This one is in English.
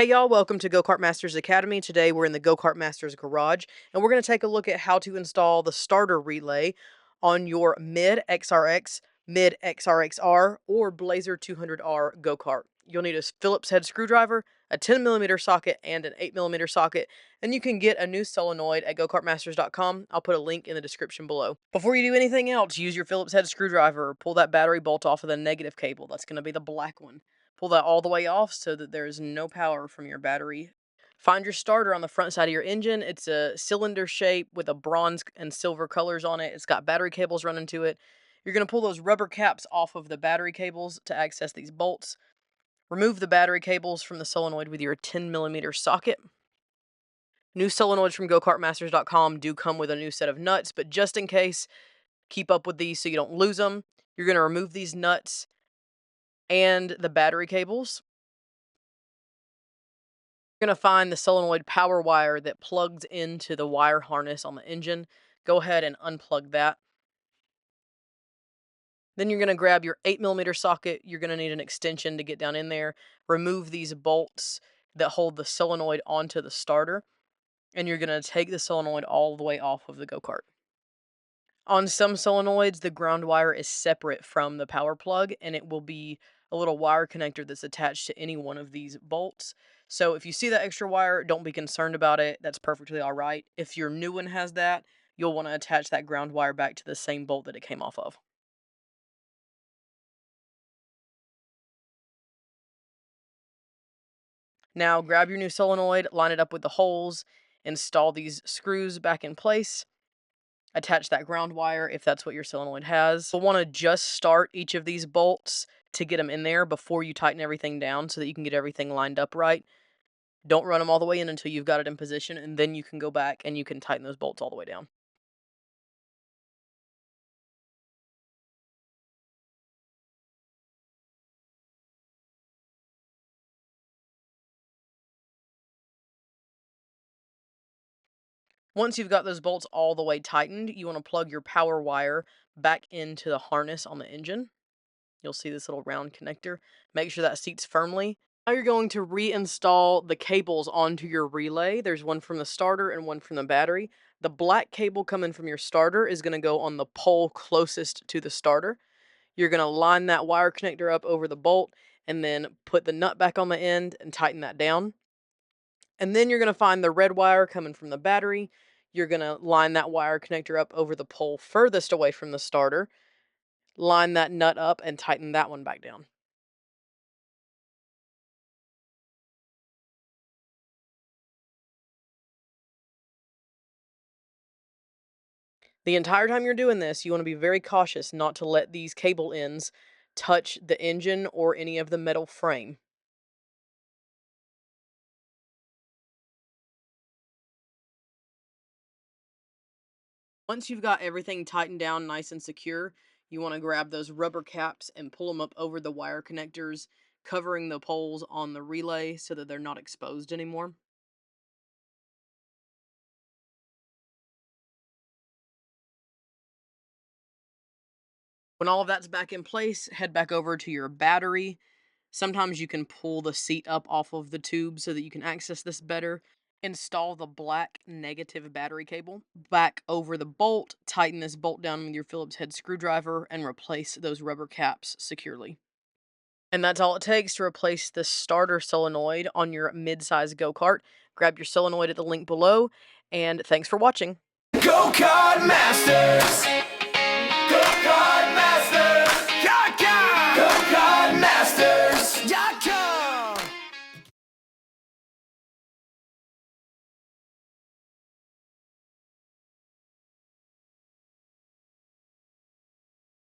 Hey y'all, welcome to Go Kart Masters Academy. Today we're in the Go Kart Masters garage and we're going to take a look at how to install the starter relay on your Mid XRX, Mid XRX-R, or Blazer 200R go-kart. You'll need a Phillips head screwdriver, a 10mm socket, and an 8mm socket, and you can get a new solenoid at gokartmasters.com. I'll put a link in the description below. Before you do anything else, use your Phillips head screwdriver, pull that battery bolt off of the negative cable. That's going to be the black one. Pull that all the way off so that there's no power from your battery. Find your starter on the front side of your engine. It's a cylinder shape with a bronze and silver colors on it. It's got battery cables running to it. You're going to pull those rubber caps off of the battery cables to access these bolts. Remove the battery cables from the solenoid with your 10mm socket. New solenoids from gokartmasters.com do come with a new set of nuts, but just in case, keep up with these so you don't lose them. You're going to remove these nuts and the battery cables. You're going to find the solenoid power wire that plugs into the wire harness on the engine. Go ahead and unplug that. Then you're going to grab your 8mm socket. You're going to need an extension to get down in there. Remove these bolts that hold the solenoid onto the starter. And you're going to take the solenoid all the way off of the go-kart. On some solenoids, the ground wire is separate from the power plug, and it will be a little wire connector that's attached to any one of these bolts. So if you see that extra wire, don't be concerned about it. That's perfectly all right. If your new one has that, you'll want to attach that ground wire back to the same bolt that it came off of. Now grab your new solenoid, line it up with the holes, install these screws back in place. Attach that ground wire if that's what your solenoid has. You'll want to just start each of these bolts to get them in there before you tighten everything down so that you can get everything lined up right. Don't run them all the way in until you've got it in position, and then you can go back and you can tighten those bolts all the way down. Once you've got those bolts all the way tightened, you want to plug your power wire back into the harness on the engine. You'll see this little round connector. Make sure that seats firmly. Now you're going to reinstall the cables onto your relay. There's one from the starter and one from the battery. The black cable coming from your starter is going to go on the pole closest to the starter. You're going to line that wire connector up over the bolt and then put the nut back on the end and tighten that down. And then you're going to find the red wire coming from the battery. You're going to line that wire connector up over the pole furthest away from the starter. Line that nut up and tighten that one back down. The entire time you're doing this, you want to be very cautious not to let these cable ends touch the engine or any of the metal frame. Once you've got everything tightened down nice and secure, you want to grab those rubber caps and pull them up over the wire connectors, covering the poles on the relay so that they're not exposed anymore. When all of that's back in place, head back over to your battery. Sometimes you can pull the seat up off of the tube so that you can access this better. Install the black negative battery cable back over the bolt. Tighten this bolt down with your Phillips head screwdriver and replace those rubber caps securely. And that's all it takes to replace the starter solenoid on your mid-size go-kart. Grab your solenoid at the link below, and thanks for watching. Go Kart Masters!